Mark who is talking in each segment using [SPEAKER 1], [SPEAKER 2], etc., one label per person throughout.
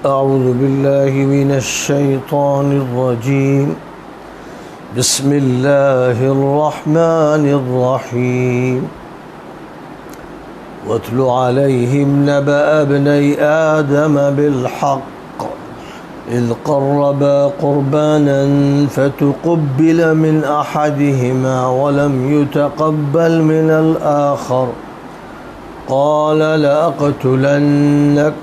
[SPEAKER 1] أعوذ بالله من الشيطان الرجيم بسم الله الرحمن الرحيم واتل عليهم نبأ ابني آدم بالحق إذ قربا قربانا فتقبل من أحدهما ولم يتقبل من الآخر قال لأقتلنك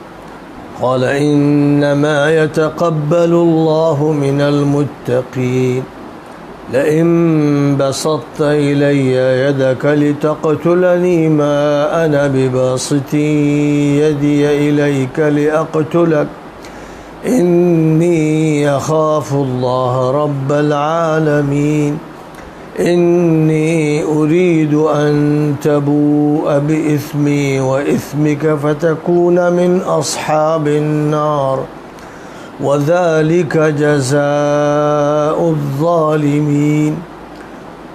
[SPEAKER 1] قال إنما يتقبل الله من المتقين لئن بسطت إلي يدك لتقتلني ما أنا بباسط يدي إليك لأقتلك إني أخاف الله رب العالمين إني أريد أن تبوء بإثمي وإثمك فتكون من أصحاب النار وذلك جزاء الظالمين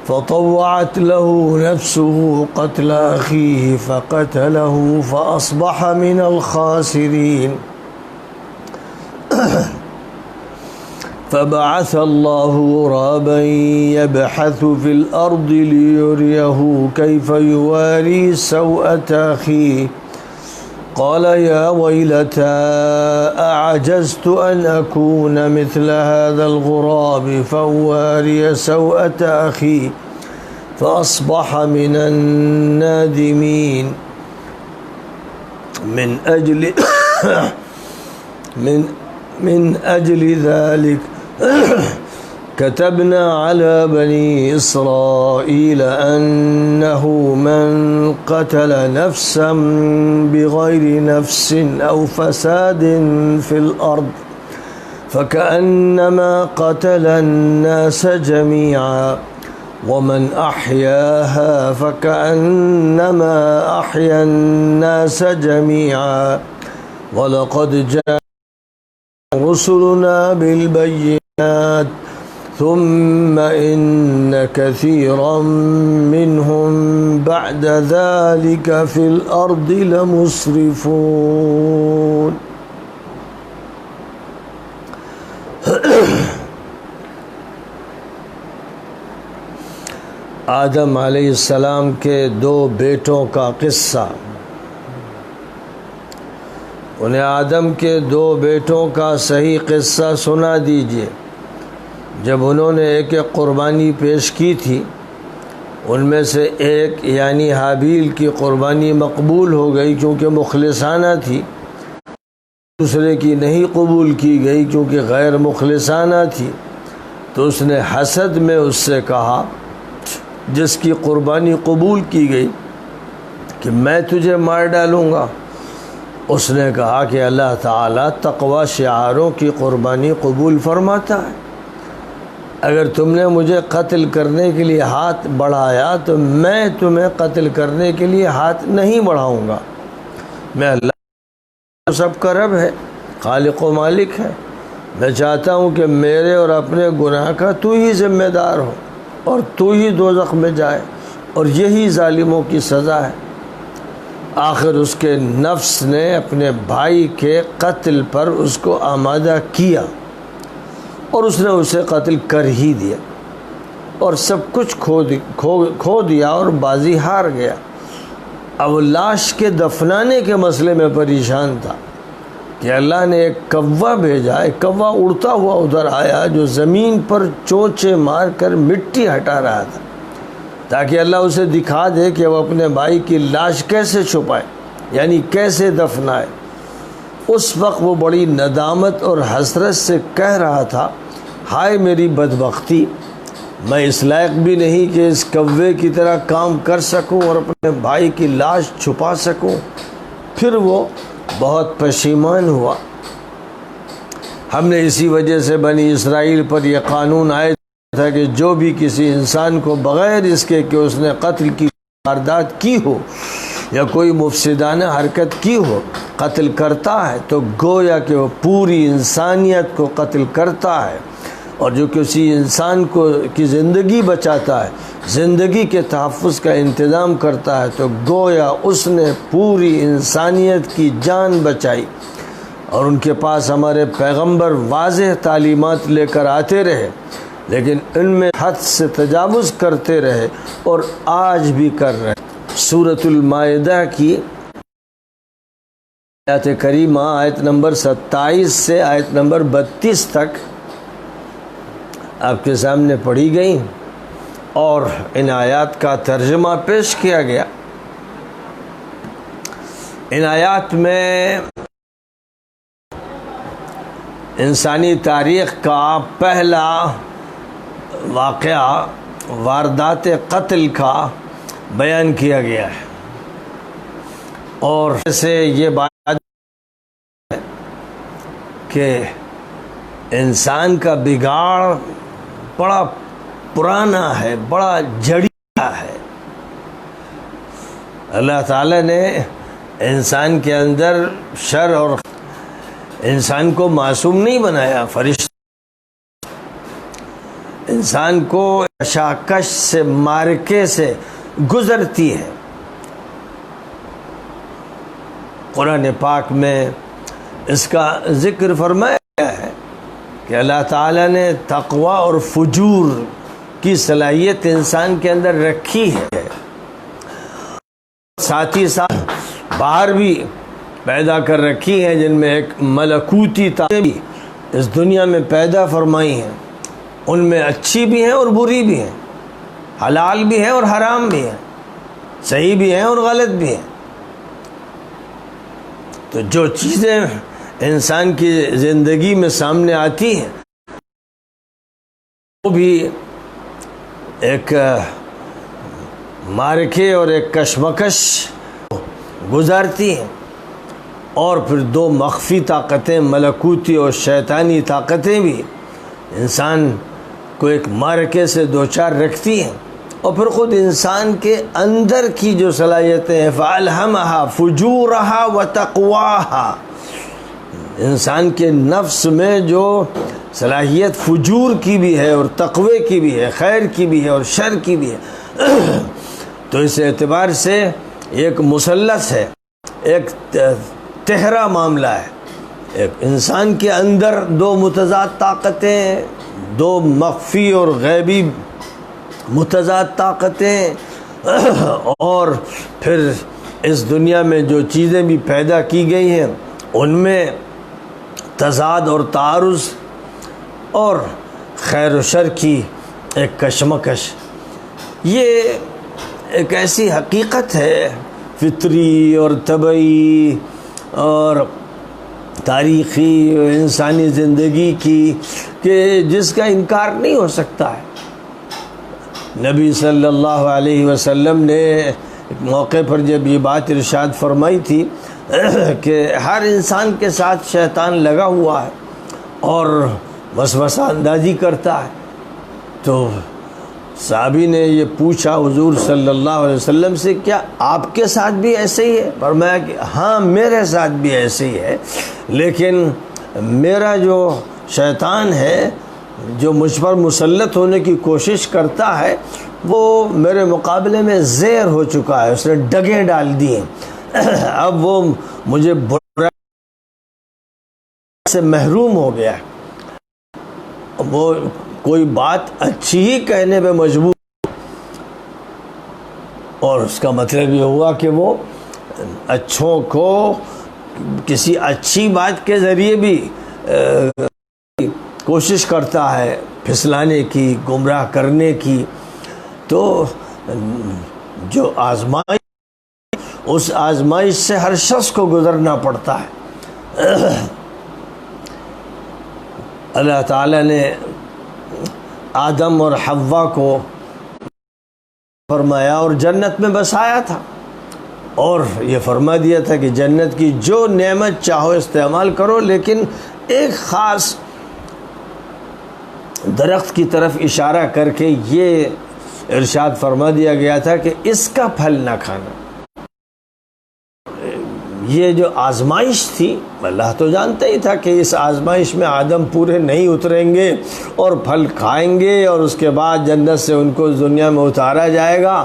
[SPEAKER 1] فطوعت له نفسه قتل أخيه فقتله فأصبح من الخاسرين فبعث الله غرابا يبحث في الأرض ليريه كيف يواري سوءة أخيه قال يا ويلتى أعجزت أن أكون مثل هذا الغراب فأواري سوءة أخي فأصبح من النادمين من أجل ذلك كتبنا على بني إسرائيل أنه من قتل نفسا بغير نفس أو فساد في الأرض فكأنما قتل الناس جميعا ومن أحياها فكأنما أحيا الناس جميعا ولقد جاء رسلنا بالبينات ثم إن كثيرا منهم بعد ذلك في الأرض لمسرفون آدم علیہ السلام کے دو بیٹوں کا قصہ۔ انہیں آدم کے دو بیٹوں کا صحیح قصہ سنا دیجئے۔ جب انہوں نے ایک قربانی پیش کی تھی، ان میں سے ایک یعنی حابیل کی قربانی مقبول ہو گئی کیونکہ مخلصانہ تھی، دوسرے کی نہیں قبول کی گئی کیونکہ غیر مخلصانہ تھی، تو اس نے حسد میں اس سے کہا جس کی قربانی قبول کی گئی کہ میں تجھے مار ڈالوں گا۔ اس نے کہا کہ اللہ تعالیٰ تقوی شعاروں کی قربانی قبول فرماتا ہے، اگر تم نے مجھے قتل کرنے کے لیے ہاتھ بڑھایا تو میں تمہیں قتل کرنے کے لیے ہاتھ نہیں بڑھاؤں گا۔ میں اللہ سب کا رب ہے، خالق و مالک ہے، میں چاہتا ہوں کہ میرے اور اپنے گناہ کا تو ہی ذمہ دار ہو اور تو ہی دوزخ میں جائے، اور یہی ظالموں کی سزا ہے۔ آخر اس کے نفس نے اپنے بھائی کے قتل پر اس کو آمادہ کیا اور اس نے اسے قتل کر ہی دیا اور سب کچھ کھو دیا اور بازی ہار گیا۔ اب لاش کے دفنانے کے مسئلے میں پریشان تھا کہ اللہ نے ایک کوا بھیجا، ایک کوا اڑتا ہوا ادھر آیا جو زمین پر چونچے مار کر مٹی ہٹا رہا تھا تاکہ اللہ اسے دکھا دے کہ وہ اپنے بھائی کی لاش کیسے چھپائے، یعنی کیسے دفنائے۔ اس وقت وہ بڑی ندامت اور حسرت سے کہہ رہا تھا، ہائے میری بدبختی، میں اس لائق بھی نہیں کہ اس کوے کی طرح کام کر سکوں اور اپنے بھائی کی لاش چھپا سکوں۔ پھر وہ بہت پشیمان ہوا۔ ہم نے اسی وجہ سے بنی اسرائیل پر یہ قانون عائد تھا کہ جو بھی کسی انسان کو بغیر اس کے کہ اس نے قتل کی واردات کی ہو یا کوئی مفسدانہ حرکت کی ہو قتل کرتا ہے تو گویا کہ وہ پوری انسانیت کو قتل کرتا ہے، اور جو کسی انسان کی زندگی بچاتا ہے، زندگی کے تحفظ کا انتظام کرتا ہے، تو گویا اس نے پوری انسانیت کی جان بچائی۔ اور ان کے پاس ہمارے پیغمبر واضح تعلیمات لے کر آتے رہے، لیکن ان میں حد سے تجاوز کرتے رہے اور آج بھی کر رہے۔ سورۃ المائدہ کی آیت کریمہ آیت نمبر 27 سے آیت نمبر 32 تک آپ کے سامنے پڑھی گئی اور ان آیات کا ترجمہ پیش کیا گیا۔ ان آیات میں انسانی تاریخ کا پہلا واقعہ واردات قتل کا بیان کیا گیا ہے، اور سے یہ بات ہے کہ انسان کا بگاڑ بڑا پرانا ہے، بڑا جڑی ہے۔ اللہ تعالیٰ نے انسان کے اندر شر اور انسان کو معصوم نہیں بنایا، فرشتہ انسان کو کشاکش سے، مارکے سے گزرتی ہے۔ قرآن پاک میں اس کا ذکر فرمایا گیا ہے کہ اللہ تعالیٰ نے تقوی اور فجور کی صلاحیت انسان کے اندر رکھی ہے، ساتھ ہی ساتھ باہر بھی پیدا کر رکھی ہیں، جن میں ایک ملکوتی طاقتیں بھی اس دنیا میں پیدا فرمائی ہیں۔ ان میں اچھی بھی ہیں اور بری بھی ہیں، حلال بھی ہیں اور حرام بھی ہیں، صحیح بھی ہیں اور غلط بھی ہیں۔ تو جو چیزیں انسان کی زندگی میں سامنے آتی ہیں وہ بھی ایک مارکے اور ایک کشمکش گزارتی ہیں، اور پھر دو مخفی طاقتیں، ملکوتی اور شیطانی طاقتیں بھی انسان کو ایک مارکے سے دوچار رکھتی ہیں، اور پھر خود انسان کے اندر کی جو صلاحیتیں ہیں فَأَلْهَمَهَا فُجُورَهَا وَتَقْوَاهَا، انسان کے نفس میں جو صلاحیت فجور کی بھی ہے اور تقوی کی بھی ہے، خیر کی بھی ہے اور شر کی بھی ہے، تو اس اعتبار سے ایک مثلث ہے، ایک تہرا معاملہ ہے۔ ایک انسان کے اندر دو متضاد طاقتیں، دو مخفی اور غیبی متضاد طاقتیں، اور پھر اس دنیا میں جو چیزیں بھی پیدا کی گئی ہیں ان میں تضاد اور تعارض اور خیر و شر کی ایک کشمکش۔ یہ ایک ایسی حقیقت ہے فطری اور طبعی اور تاریخی انسانی زندگی کی کہ جس کا انکار نہیں ہو سکتا ہے۔ نبی صلی اللہ علیہ وسلم نے ایک موقع پر جب یہ بات ارشاد فرمائی تھی کہ ہر انسان کے ساتھ شیطان لگا ہوا ہے اور وسوسہ اندازی کرتا ہے، تو صحابی نے یہ پوچھا حضور صلی اللہ علیہ وسلم سے، کیا آپ کے ساتھ بھی ایسے ہی ہے؟ فرمایا کہ ہاں میرے ساتھ بھی ایسے ہی ہے، لیکن میرا جو شیطان ہے جو مجھ پر مسلط ہونے کی کوشش کرتا ہے وہ میرے مقابلے میں زیر ہو چکا ہے، اس نے ڈگیں ڈال دی ہیں، اب وہ مجھے برائی سے محروم ہو گیا ہے، وہ کوئی بات اچھی ہی کہنے پہ مجبور، اور اس کا مطلب یہ ہوا کہ وہ اچھوں کو کسی اچھی بات کے ذریعے بھی کوشش کرتا ہے پھسلانے کی، گمراہ کرنے کی۔ تو جو آزمائش، اس آزمائش سے ہر شخص کو گزرنا پڑتا ہے۔ اللہ تعالیٰ نے آدم اور حوا کو فرمایا اور جنت میں بسایا تھا، اور یہ فرما دیا تھا کہ جنت کی جو نعمت چاہو استعمال کرو، لیکن ایک خاص درخت کی طرف اشارہ کر کے یہ ارشاد فرما دیا گیا تھا کہ اس کا پھل نہ کھانا۔ یہ جو آزمائش تھی، اللہ تو جانتا ہی تھا کہ اس آزمائش میں آدم پورے نہیں اتریں گے اور پھل کھائیں گے اور اس کے بعد جنت سے ان کو دنیا میں اتارا جائے گا۔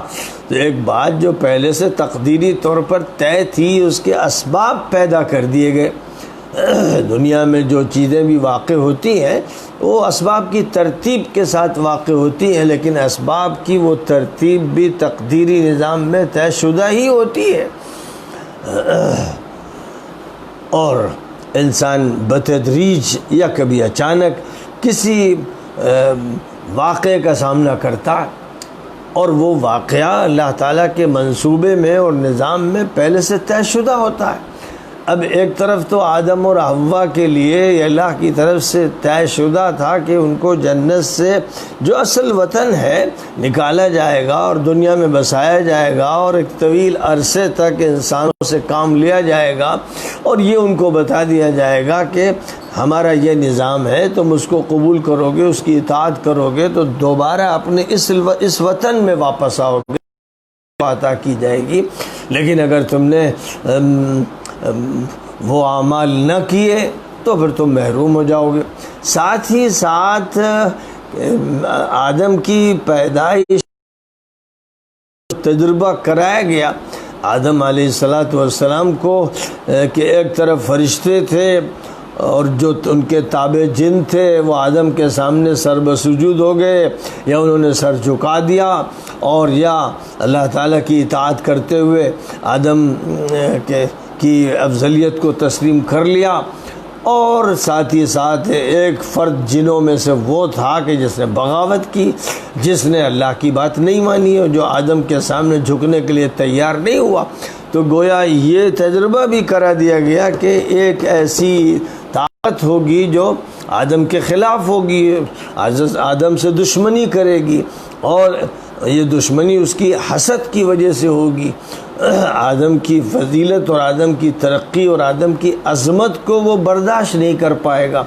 [SPEAKER 1] تو ایک بات جو پہلے سے تقدیری طور پر طے تھی، اس کے اسباب پیدا کر دیے گئے، دنیا میں جو چیزیں بھی واقع ہوتی ہیں وہ اسباب کی ترتیب کے ساتھ واقع ہوتی ہیں، لیکن اسباب کی وہ ترتیب بھی تقدیری نظام میں طے شدہ ہی ہوتی ہے، اور انسان بتدریج یا کبھی اچانک کسی واقعے کا سامنا کرتا، اور وہ واقعہ اللہ تعالیٰ کے منصوبے میں اور نظام میں پہلے سے طے شدہ ہوتا ہے۔ اب ایک طرف تو آدم اور حوا کے لیے یہ اللہ کی طرف سے طے شدہ تھا کہ ان کو جنت سے جو اصل وطن ہے نکالا جائے گا اور دنیا میں بسایا جائے گا، اور ایک طویل عرصے تک انسانوں سے کام لیا جائے گا، اور یہ ان کو بتا دیا جائے گا کہ ہمارا یہ نظام ہے، تم اس کو قبول کرو گے، اس کی اطاعت کرو گے تو دوبارہ اپنے اس وطن میں واپس آؤ گے، عطا کی جائے گی۔ لیکن اگر تم نے وہ اعمال نہ کیے تو پھر تم محروم ہو جاؤ گے۔ ساتھ ہی ساتھ آدم کی پیدائش تجربہ کرایا گیا آدم علیہ السلام کو کہ ایک طرف فرشتے تھے اور جو ان کے تابع جن تھے وہ آدم کے سامنے سر بسجود ہو گئے، یا انہوں نے سر جھکا دیا، اور یا اللہ تعالیٰ کی اطاعت کرتے ہوئے آدم کی افضلیت کو تسلیم کر لیا۔ اور ساتھ ہی ساتھ ایک فرد جنوں میں سے وہ تھا کہ جس نے بغاوت کی، جس نے اللہ کی بات نہیں مانی اور جو آدم کے سامنے جھکنے کے لیے تیار نہیں ہوا۔ تو گویا یہ تجربہ بھی کرا دیا گیا کہ ایک ایسی طاقت ہوگی جو آدم کے خلاف ہوگی، آدم سے دشمنی کرے گی، اور یہ دشمنی اس کی حسد کی وجہ سے ہوگی۔ آدم کی فضیلت اور آدم کی ترقی اور آدم کی عظمت کو وہ برداشت نہیں کر پائے گا،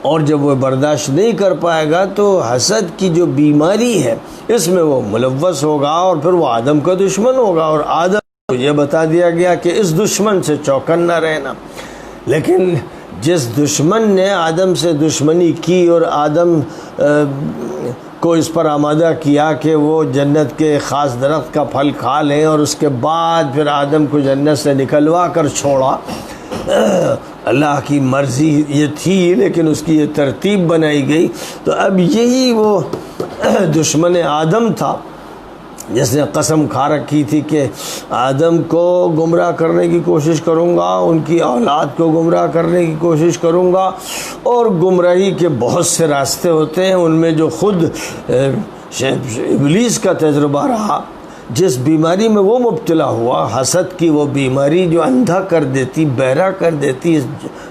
[SPEAKER 1] اور جب وہ برداشت نہیں کر پائے گا تو حسد کی جو بیماری ہے اس میں وہ ملوث ہوگا، اور پھر وہ آدم کا دشمن ہوگا، اور آدم کو یہ بتا دیا گیا کہ اس دشمن سے چوکن نہ رہنا۔ لیکن جس دشمن نے آدم سے دشمنی کی اور آدم کو اس پر آمادہ کیا کہ وہ جنت کے خاص درخت کا پھل کھا لیں، اور اس کے بعد پھر آدم کو جنت سے نکلوا کر چھوڑا، اللہ کی مرضی یہ تھی لیکن اس کی یہ ترتیب بنائی گئی۔ تو اب یہی وہ دشمن آدم تھا جس نے قسم کھا رکھی تھی کہ آدم کو گمراہ کرنے کی کوشش کروں گا، ان کی اولاد کو گمراہ کرنے کی کوشش کروں گا، اور گمراہی کے بہت سے راستے ہوتے ہیں، ان میں جو خود ابلیس کا تجربہ رہا، جس بیماری میں وہ مبتلا ہوا، حسد کی وہ بیماری جو اندھا کر دیتی، بہرا کر دیتی،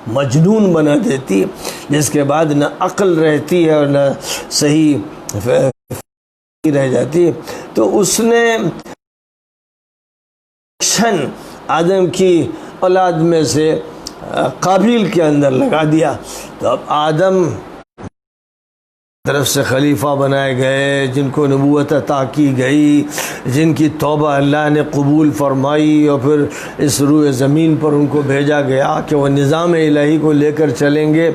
[SPEAKER 1] مجنون بنا دیتی، جس کے بعد نہ عقل رہتی ہے اور نہ صحیح رہ جاتی۔ تو اس نے آدم کی اولاد میں سے قابیل کے اندر لگا دیا۔ تو اب آدم طرف سے خلیفہ بنائے گئے، جن کو نبوت عطا کی گئی، جن کی توبہ اللہ نے قبول فرمائی، اور پھر اس روئے زمین پر ان کو بھیجا گیا کہ وہ نظام الہی کو لے کر چلیں گے۔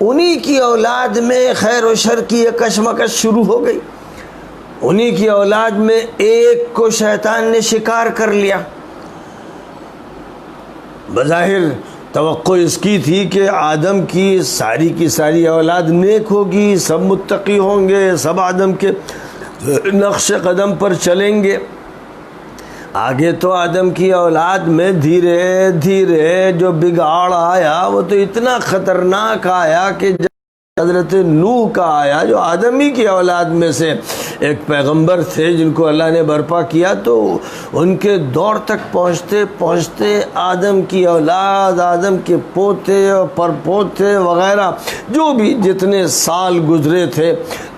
[SPEAKER 1] انہی کی اولاد میں خیر و شر کی یہ کشمکش شروع ہو گئی، انہی کی اولاد میں ایک کو شیطان نے شکار کر لیا۔ بظاہر توقع اس کی تھی کہ آدم کی ساری اولاد نیک ہوگی، سب متقی ہوں گے، سب آدم کے نقش قدم پر چلیں گے۔ آگے تو آدم کی اولاد میں دھیرے دھیرے جو بگاڑ آیا وہ تو اتنا خطرناک آیا کہ حضرت نوح کا آیا، جو آدمی کی اولاد میں سے ایک پیغمبر تھے جن کو اللہ نے برپا کیا، تو ان کے دور تک پہنچتے پہنچتے آدم کی اولاد، آدم کے پوتے اور پر پوتے وغیرہ جو بھی جتنے سال گزرے تھے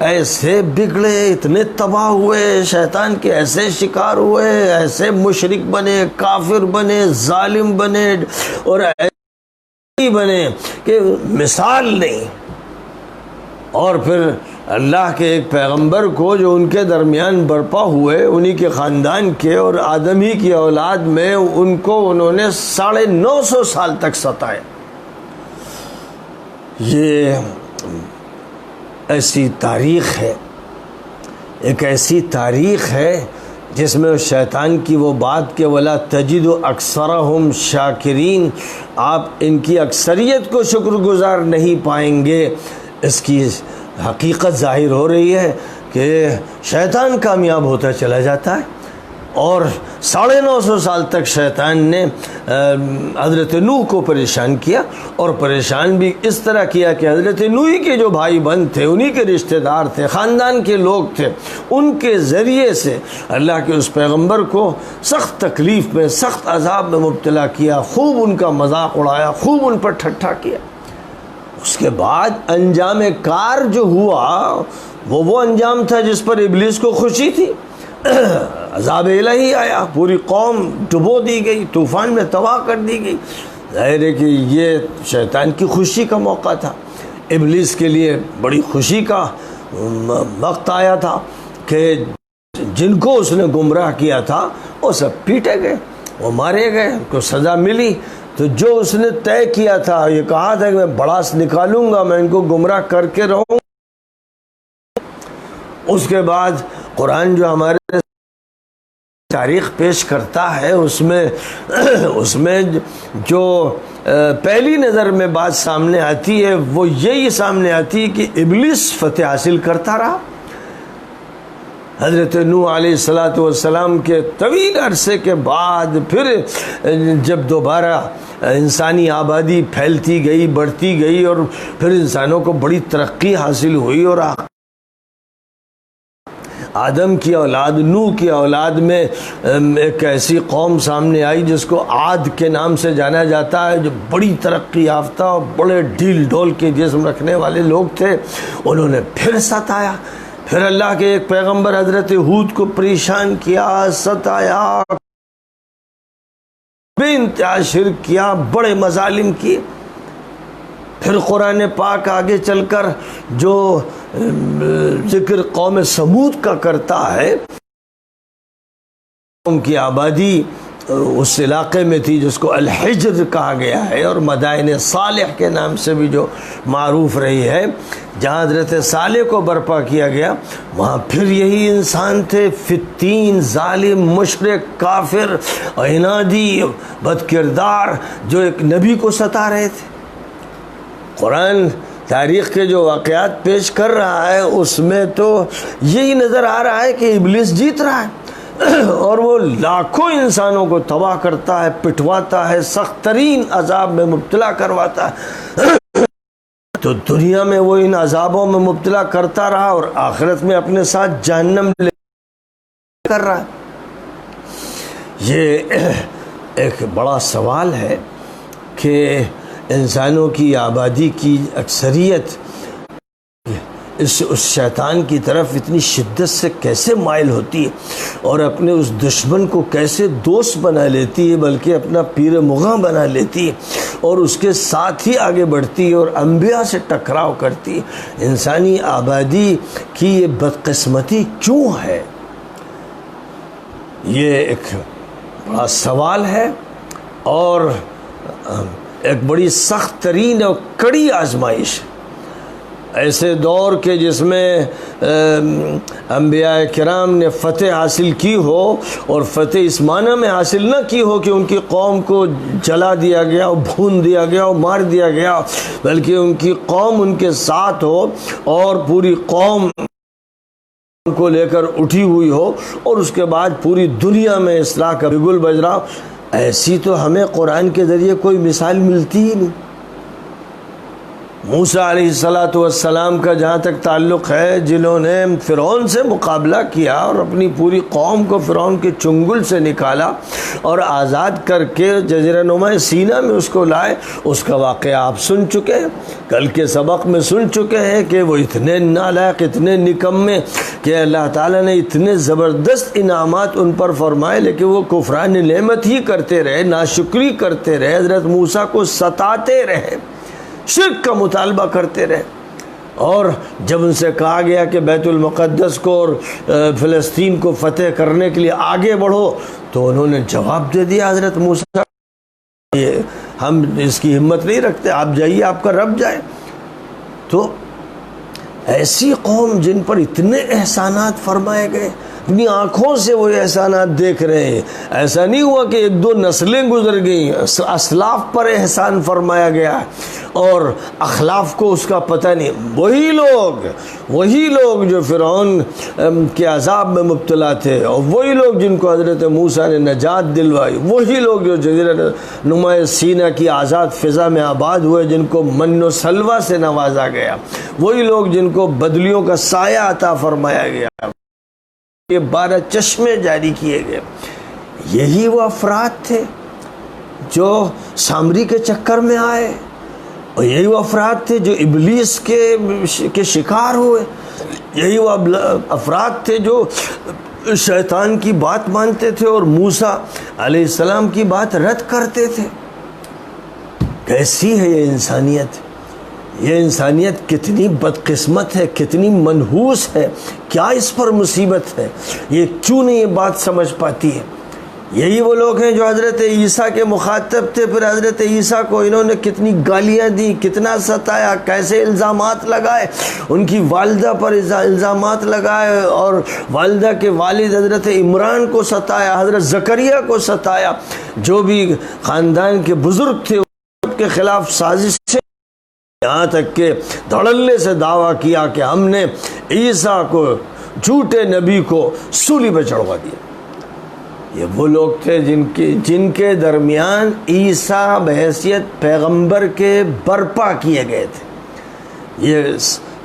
[SPEAKER 1] ایسے بگڑے، اتنے تباہ ہوئے، شیطان کے ایسے شکار ہوئے، ایسے مشرک بنے، کافر بنے، ظالم بنے، اور ایسے بنے کہ مثال نہیں۔ اور پھر اللہ کے ایک پیغمبر کو جو ان کے درمیان برپا ہوئے، انہی کے خاندان کے اور آدم ہی کی اولاد میں، ان کو انہوں نے 950 سال تک ستایا۔ یہ ایسی تاریخ ہے، ایک ایسی تاریخ ہے جس میں شیطان کی وہ بات کہ ولا تجد اکثرہم شاکرین، آپ ان کی اکثریت کو شکر گزار نہیں پائیں گے، اس کی حقیقت ظاہر ہو رہی ہے کہ شیطان کامیاب ہوتا چلا جاتا ہے، اور 950 سال تک شیطان نے حضرت نوح کو پریشان کیا، اور پریشان بھی اس طرح کیا کہ حضرت نوح کے جو بھائی بند تھے، انہی کے رشتہ دار تھے، خاندان کے لوگ تھے، ان کے ذریعے سے اللہ کے اس پیغمبر کو سخت تکلیف میں، سخت عذاب میں مبتلا کیا، خوب ان کا مذاق اڑایا، خوب ان پر ٹھٹھا کیا۔ اس کے بعد انجام کار جو ہوا وہ انجام تھا جس پر ابلیس کو خوشی تھی۔ عذاب الہی آیا، پوری قوم ڈبو دی گئی، طوفان میں تباہ کر دی گئی۔ ظاہر ہے کہ یہ شیطان کی خوشی کا موقع تھا، ابلیس کے لیے بڑی خوشی کا وقت آیا تھا کہ جن کو اس نے گمراہ کیا تھا وہ سب پیٹے گئے، وہ مارے گئے، ان کو سزا ملی۔ تو جو اس نے طے کیا تھا، یہ کہا تھا کہ میں بڑاس نکالوں گا، میں ان کو گمراہ کر کے رہوں گا، اس کے بعد قرآن جو ہمارے تاریخ پیش کرتا ہے اس میں جو پہلی نظر میں بات سامنے آتی ہے وہ یہی سامنے آتی ہے کہ ابلیس فتح حاصل کرتا رہا۔ حضرت نوح علیہ السلام کے طویل عرصے کے بعد پھر جب دوبارہ انسانی آبادی پھیلتی گئی، بڑھتی گئی، اور پھر انسانوں کو بڑی ترقی حاصل ہوئی، اور آدم کی اولاد، نوح کی اولاد میں ایک ایسی قوم سامنے آئی جس کو عاد کے نام سے جانا جاتا ہے، جو بڑی ترقی یافتہ اور بڑے ڈھیل ڈھول کے جسم رکھنے والے لوگ تھے۔ انہوں نے پھر ستایا، پھر اللہ کے ایک پیغمبر حضرت ہود کو پریشان کیا، ستایا، بے انتہا شرک کیا، بڑے مظالم کیے۔ پھر قرآن پاک آگے چل کر جو ذکر قوم سمود کا کرتا ہے، قوم کی آبادی اس علاقے میں تھی جس کو الحجر کہا گیا ہے، اور مدائن صالح کے نام سے بھی جو معروف رہی ہے، جہاں حضرت صالح کو برپا کیا گیا، وہاں پھر یہی انسان تھے، فتین، ظالم، مشرک، کافر، عنادی، بد کردار، جو ایک نبی کو ستا رہے تھے۔ قرآن تاریخ کے جو واقعات پیش کر رہا ہے اس میں تو یہی نظر آ رہا ہے کہ ابلیس جیت رہا ہے، اور وہ لاکھوں انسانوں کو تباہ کرتا ہے، پٹواتا ہے، سخت ترین عذاب میں مبتلا کرواتا ہے۔ تو دنیا میں وہ ان عذابوں میں مبتلا کرتا رہا، اور آخرت میں اپنے ساتھ جہنم لے کر رہا ہے۔ یہ ایک بڑا سوال ہے کہ انسانوں کی آبادی کی اکثریت اس شیطان کی طرف اتنی شدت سے کیسے مائل ہوتی ہے، اور اپنے اس دشمن کو کیسے دوست بنا لیتی ہے، بلکہ اپنا پیر مغاں بنا لیتی ہے، اور اس کے ساتھ ہی آگے بڑھتی ہے، اور انبیاء سے ٹکراؤ کرتی ہے۔ انسانی آبادی کی یہ بدقسمتی کیوں ہے؟ یہ ایک بڑا سوال ہے، اور ایک بڑی سخت ترین اور کڑی آزمائش، ایسے دور کے جس میں انبیاء کرام نے فتح حاصل کی ہو، اور فتح اس معنی میں حاصل نہ کی ہو کہ ان کی قوم کو جلا دیا گیا، بھون دیا گیا، مار دیا گیا، بلکہ ان کی قوم ان کے ساتھ ہو، اور پوری قوم کو لے کر اٹھی ہوئی ہو، اور اس کے بعد پوری دنیا میں اصلاح کا بگل بج رہا ہو۔ ایسی تو ہمیں قرآن کے ذریعے کوئی مثال ملتی ہی نہیں۔ موسیٰ علیہ السلام کا جہاں تک تعلق ہے، جنہوں نے فرعون سے مقابلہ کیا اور اپنی پوری قوم کو فرعون کے چنگل سے نکالا اور آزاد کر کے جزیرہ نما سینا میں اس کو لائے، اس کا واقعہ آپ سن چکے ہیں، کل کے سبق میں سن چکے ہیں کہ وہ اتنے نالائق، اتنے نکمے کہ اللہ تعالیٰ نے اتنے زبردست انعامات ان پر فرمائے، لیکن وہ کفران نعمت ہی کرتے رہے، ناشکری کرتے رہے، حضرت موسیٰ کو ستاتے رہے، شرک کا مطالبہ کرتے رہے۔ اور جب ان سے کہا گیا کہ بیت المقدس کو اور فلسطین کو فتح کرنے کے لیے آگے بڑھو، تو انہوں نے جواب دے دیا حضرت موسیٰ، ہم اس کی ہمت نہیں رکھتے، آپ جائیے، آپ کا رب جائے۔ تو ایسی قوم جن پر اتنے احسانات فرمائے گئے، اپنی آنکھوں سے وہ احسانات دیکھ رہے ہیں. ایسا نہیں ہوا کہ ایک دو نسلیں گزر گئیں، اسلاف پر احسان فرمایا گیا اور اخلاف کو اس کا پتہ نہیں. وہی لوگ جو فرعون کے عذاب میں مبتلا تھے، اور وہی لوگ جن کو حضرت موسیٰ نے نجات دلوائی، وہی لوگ جو جزیرہ نما سینا کی آزاد فضا میں آباد ہوئے، جن کو من و سلوہ سے نوازا گیا، وہی لوگ جن کو بدلیوں کا سایہ عطا فرمایا گیا، یہ 12 چشمے جاری کیے گئے. یہی وہ افراد تھے جو سامری کے چکر میں آئے، اور یہی وہ افراد تھے جو ابلیس کے شکار ہوئے. یہی وہ افراد تھے جو شیطان کی بات مانتے تھے اور موسیٰ علیہ السلام کی بات رد کرتے تھے. کیسی ہے یہ انسانیت؟ یہ انسانیت کتنی بدقسمت ہے، کتنی منحوس ہے. کیا اس پر مصیبت ہے؟ یہ کیوں نہیں یہ بات سمجھ پاتی ہے؟ یہی وہ لوگ ہیں جو حضرت عیسیٰ کے مخاطب تھے. پھر حضرت عیسیٰ کو انہوں نے کتنی گالیاں دی، کتنا ستایا، کیسے الزامات لگائے، ان کی والدہ پر الزامات لگائے، اور والدہ کے والد حضرت عمران کو ستایا، حضرت زکریا کو ستایا. جو بھی خاندان کے بزرگ تھے ان کے خلاف سازشیں، یہاں تک کہ دھڑلے سے دعویٰ کیا کہ ہم نے عیسیٰ کو، جھوٹے نبی کو سولی پہ چڑھوا دیا. یہ وہ لوگ تھے جن کے درمیان عیسیٰ بحیثیت پیغمبر کے برپا کیے گئے تھے. یہ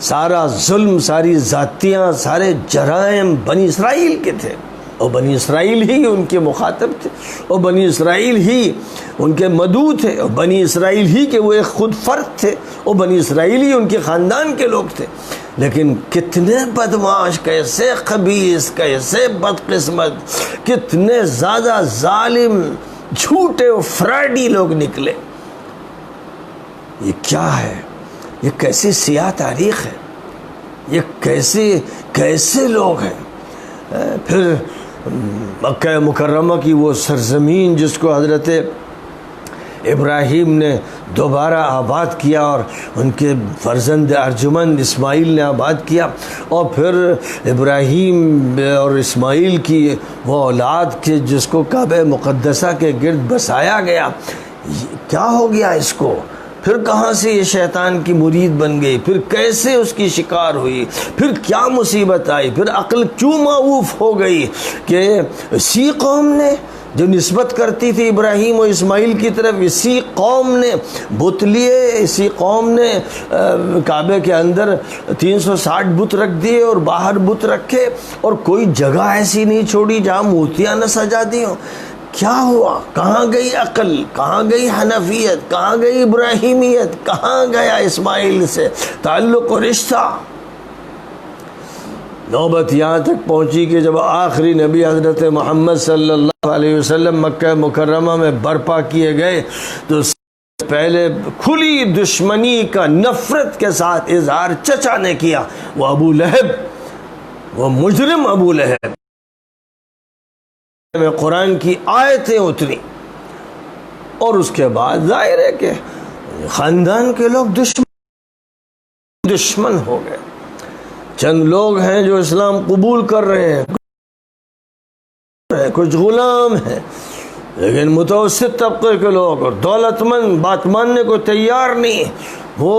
[SPEAKER 1] سارا ظلم، ساری ذاتیاں، سارے جرائم بنی اسرائیل کے تھے، اور بنی اسرائیل ہی ان کے مخاطب تھے، اور بنی اسرائیل ہی ان کے مدعو تھے، اور بنی اسرائیل ہی کے وہ ایک خود فرد تھے، اور بنی اسرائیل ہی ان کے خاندان کے لوگ تھے. لیکن کتنے بدمعاش، کیسے خبیث، کیسے بدقسمت، کتنے زیادہ ظالم، جھوٹے و فراڈی لوگ نکلے. یہ کیا ہے؟ یہ کیسی سیاہ تاریخ ہے؟ یہ کیسے لوگ ہیں؟ پھر مکہ مکرمہ کی وہ سرزمین جس کو حضرت ابراہیم نے دوبارہ آباد کیا، اور ان کے فرزند ارجمند اسماعیل نے آباد کیا، اور پھر ابراہیم اور اسماعیل کی وہ اولاد کے جس کو کعبہ مقدسہ کے گرد بسایا گیا. کیا ہو گیا اس کو؟ پھر کہاں سے یہ شیطان کی مرید بن گئی؟ پھر کیسے اس کی شکار ہوئی؟ پھر کیا مصیبت آئی؟ پھر عقل کیوں معوف ہو گئی کہ اسی قوم نے جو نسبت کرتی تھی ابراہیم و اسماعیل کی طرف، اسی قوم نے بت لیے، اسی قوم نے کعبے کے اندر 360 بت رکھ دیے اور باہر بت رکھے، اور کوئی جگہ ایسی نہیں چھوڑی جہاں مورتیاں نہ سجا دی ہوں. کیا ہوا؟ کہاں گئی عقل؟ کہاں گئی حنفیت؟ کہاں گئی ابراہیمیت؟ کہاں گیا اسماعیل سے تعلق و رشتہ؟ نوبت یہاں تک پہنچی کہ جب آخری نبی حضرت محمد صلی اللہ علیہ وسلم مکہ مکرمہ میں برپا کیے گئے تو پہلے کھلی دشمنی کا نفرت کے ساتھ اظہار چچا نے کیا، وہ ابو لہب، وہ مجرم ابو لہب. میں قرآن کی آیتیں اتری، اور اس کے بعد ظاہر ہے کہ خاندان کے لوگ دشمن ہو گئے. چند لوگ ہیں جو اسلام قبول کر رہے ہیں، کچھ غلام ہیں، لیکن متوسط طبقے کے لوگ اور دولت مند بات ماننے کو تیار نہیں. وہ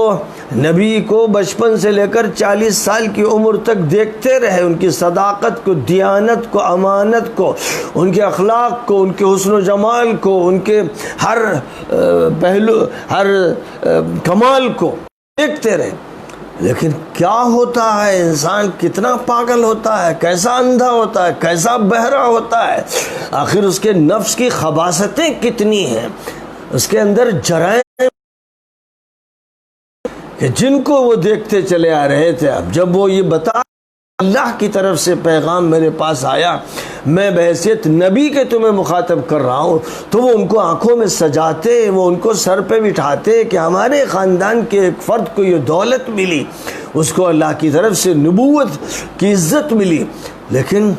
[SPEAKER 1] نبی کو بچپن سے لے کر 40 سال کی عمر تک دیکھتے رہے، ان کی صداقت کو، دیانت کو، امانت کو، ان کے اخلاق کو، ان کے حسن و جمال کو، ان کے ہر پہلو، ہر کمال کو دیکھتے رہے. لیکن کیا ہوتا ہے؟ انسان کتنا پاگل ہوتا ہے، کیسا اندھا ہوتا ہے، کیسا بہرا ہوتا ہے. آخر اس کے نفس کی خباثتیں کتنی ہیں، اس کے اندر جرائم کہ جن کو وہ دیکھتے چلے آ رہے تھے. اب جب وہ یہ بتا اللہ کی طرف سے پیغام میرے پاس آیا، میں بحیثیت نبی کے تمہیں مخاطب کر رہا ہوں، تو وہ ان کو آنکھوں میں سجاتے، وہ ان کو سر پہ بٹھاتے کہ ہمارے خاندان کے ایک فرد کو یہ دولت ملی، اس کو اللہ کی طرف سے نبوت کی عزت ملی. لیکن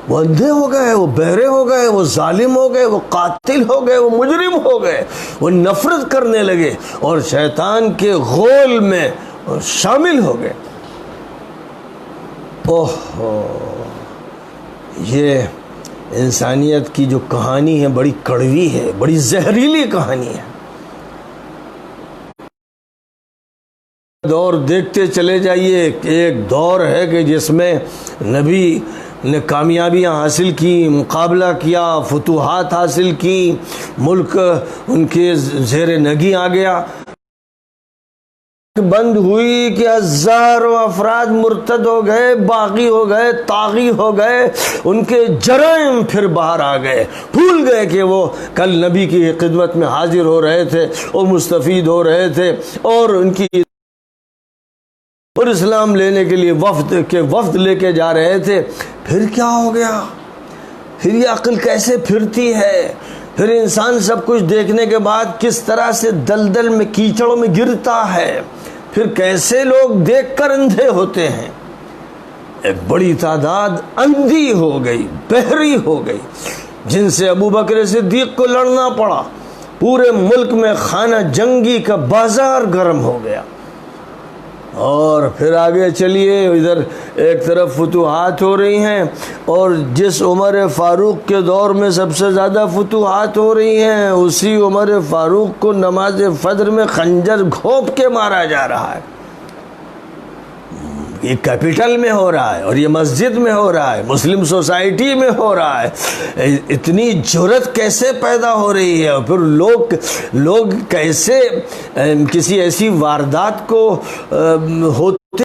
[SPEAKER 1] وہ اندھے ہو گئے، وہ بہرے ہو گئے، وہ ظالم ہو گئے، وہ قاتل ہو گئے، وہ مجرم ہو گئے، وہ نفرت کرنے لگے اور شیطان کے غول میں شامل ہو گئے. اوہ، یہ انسانیت کی جو کہانی ہے بڑی کڑوی ہے، بڑی زہریلی کہانی ہے۔ دور دیکھتے چلے جائیے، ایک دور ہے کہ جس میں نبی نے کامیابیاں حاصل کی، مقابلہ کیا، فتوحات حاصل کی، ملک ان کے زیر نگی آ گیا، بند ہوئی کہ ہزاروں افراد مرتد ہو گئے، باغی ہو گئے، طاغی ہو گئے، ان کے جرائم پھر باہر آ گئے، بھول گئے کہ وہ کل نبی کی خدمت میں حاضر ہو رہے تھے اور مستفید ہو رہے تھے، اور ان کی اور اسلام لینے کے لیے وفد لے کے جا رہے تھے۔ پھر کیا ہو گیا؟ پھر یہ عقل کیسے پھرتی ہے؟ پھر انسان سب کچھ دیکھنے کے بعد کس طرح سے دلدل میں، کیچڑوں میں گرتا ہے، پھر کیسے لوگ دیکھ کر اندھے ہوتے ہیں۔ ایک بڑی تعداد اندھی ہو گئی، بہری ہو گئی، جن سے ابو بکر صدیق کو لڑنا پڑا۔ پورے ملک میں خانہ جنگی کا بازار گرم ہو گیا۔ اور پھر آگے چلیے، ادھر ایک طرف فتوحات ہو رہی ہیں، اور جس عمر فاروق کے دور میں سب سے زیادہ فتوحات ہو رہی ہیں، اسی عمر فاروق کو نماز فجر میں خنجر گھونپ کے مارا جا رہا ہے۔ یہ کیپٹل میں ہو رہا ہے، اور یہ مسجد میں ہو رہا ہے، مسلم سوسائٹی میں ہو رہا ہے۔ اتنی جرأت کیسے پیدا ہو رہی ہے؟ اور پھر لوگ کیسے کسی ایسی واردات کو ہوتے،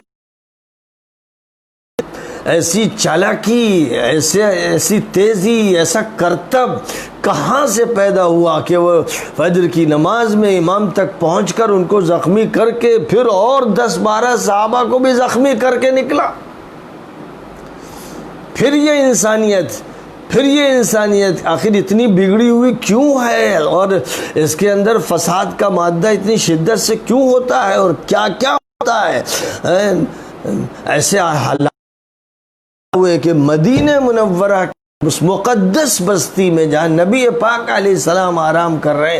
[SPEAKER 1] ایسی چالاکی، ایسی تیزی، ایسا کرتب کہاں سے پیدا ہوا کہ وہ فجر کی نماز میں امام تک پہنچ کر ان کو زخمی کر کے پھر اور 10-12 صحابہ کو بھی زخمی کر کے نکلا۔ پھر یہ انسانیت آخر اتنی بگڑی ہوئی کیوں ہے، اور اس کے اندر فساد کا مادہ اتنی شدت سے کیوں ہوتا ہے، اور کیا کیا ہوتا ہے؟ ایسے حالات ہوئے کہ مدینہ منورہ اس مقدس بستی میں جہاں نبی پاک علیہ السلام آرام کر رہے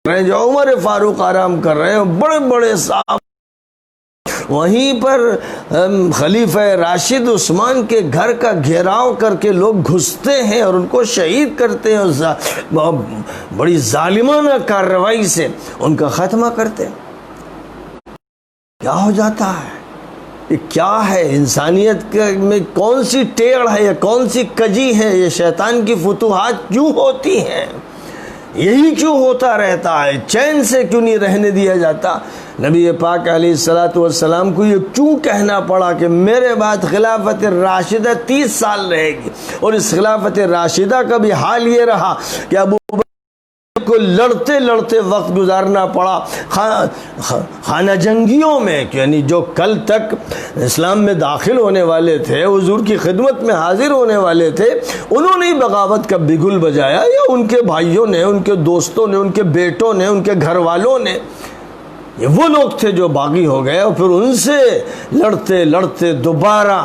[SPEAKER 1] ہیں، جو عمر فاروق آرام کر رہے ہیں، بڑے بڑے صاحب، وہیں پر خلیفہ راشد عثمان کے گھر کا گھیراؤ کر کے لوگ گھستے ہیں اور ان کو شہید کرتے ہیں، بڑی ظالمانہ کارروائی سے ان کا خاتمہ کرتے ہیں۔ کیا ہو جاتا ہے؟ یہ کیا ہے؟ انسانیت میں کون سی ٹیڑھ ہے یا کون سی کجی ہے؟ یہ شیطان کی فتوحات کیوں ہوتی ہیں؟ یہی کیوں ہوتا رہتا ہے؟ چین سے کیوں نہیں رہنے دیا جاتا؟ نبی پاک علیہ السلام کو یہ کیوں کہنا پڑا کہ میرے بعد خلافت راشدہ 30 سال رہے گی، اور اس خلافت راشدہ کا بھی حال یہ رہا کہ ابو کو لڑتے لڑتے وقت گزارنا پڑا خانہ جنگیوں میں، یعنی جو کل تک اسلام میں داخل ہونے والے تھے، حضور کی خدمت میں حاضر ہونے والے تھے، انہوں نے بغاوت کا بگل بجایا، یا ان کے بھائیوں نے، ان کے دوستوں نے، ان کے بیٹوں نے، ان کے گھر والوں نے، یہ وہ لوگ تھے جو باغی ہو گئے، اور پھر ان سے لڑتے لڑتے دوبارہ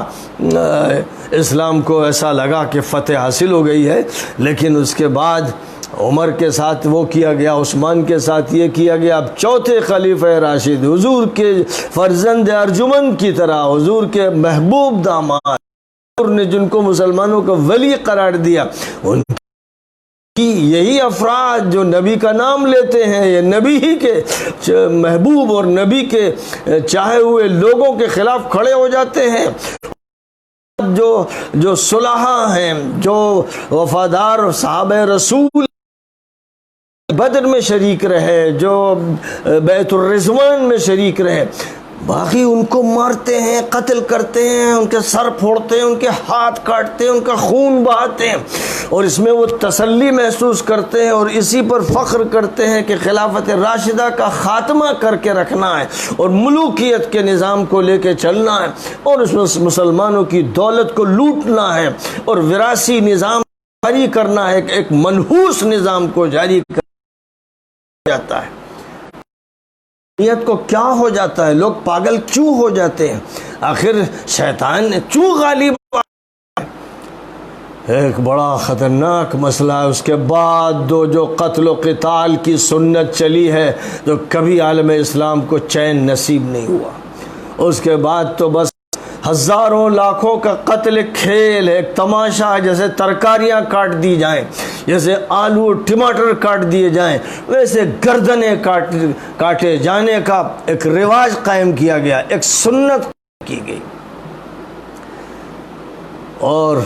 [SPEAKER 1] اسلام کو ایسا لگا کہ فتح حاصل ہو گئی ہے۔ لیکن اس کے بعد عمر کے ساتھ وہ کیا گیا، عثمان کے ساتھ یہ کیا گیا، اب چوتھے خلیفہ راشد، حضور کے فرزند ارجمند کی طرح، حضور کے محبوب داماد، حضور نے جن کو مسلمانوں کا ولی قرار دیا، ان کی یہی افراد جو نبی کا نام لیتے ہیں، یہ نبی ہی کے محبوب اور نبی کے چاہے ہوئے لوگوں کے خلاف کھڑے ہو جاتے ہیں۔ جو صلحاء ہیں، جو وفادار صحابہ رسول بدر میں شریک رہے، جو بیت الرضوان میں شریک رہے، باقی ان کو مارتے ہیں، قتل کرتے ہیں، ان کے سر پھوڑتے ہیں، ان کے ہاتھ کاٹتے ہیں، ان کا خون بہاتے ہیں، اور اس میں وہ تسلی محسوس کرتے ہیں اور اسی پر فخر کرتے ہیں کہ خلافت راشدہ کا خاتمہ کر کے رکھنا ہے اور ملوکیت کے نظام کو لے کے چلنا ہے، اور اس میں مسلمانوں کی دولت کو لوٹنا ہے اور وراثی نظام جاری کرنا ہے، ایک منحوس نظام کو جاری کر جاتا ہے۔ نیت کو کیا ہو جاتا ہے؟ لوگ پاگل کیوں ہو جاتے ہیں؟ آخر شیطان کیوں غالب؟ ایک بڑا خطرناک مسئلہ ہے۔ اس کے بعد جو قتل و قتال کی سنت چلی ہے تو کبھی عالم اسلام کو چین نصیب نہیں ہوا۔ اس کے بعد تو بس ہزاروں لاکھوں کا قتل کھیل ہے، ایک تماشا ہے، جیسے ترکاریاں کاٹ دی جائیں، جیسے آلو ٹماٹر کاٹ دیے جائیں، ویسے گردنیں کاٹے جانے کا ایک رواج قائم کیا گیا، ایک سنت کی گئی۔ اور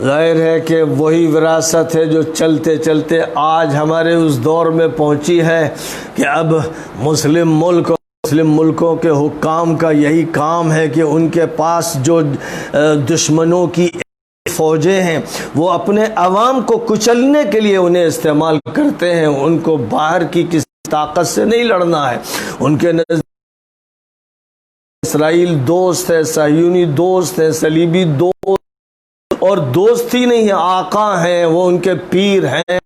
[SPEAKER 1] ظاہر ہے کہ وہی وراثت ہے جو چلتے چلتے آج ہمارے اس دور میں پہنچی ہے کہ اب مسلم ملکوں کے حکام کا یہی کام ہے کہ ان کے پاس جو دشمنوں کی فوجیں ہیں وہ اپنے عوام کو کچلنے کے لیے انہیں استعمال کرتے ہیں، ان کو باہر کی کسی طاقت سے نہیں لڑنا ہے۔ ان کے نزدیک اسرائیل دوست ہے، صہیونی دوست ہے، صلیبی دوست، اور دوست ہی نہیں، آقا ہیں، وہ ان کے پیر ہیں،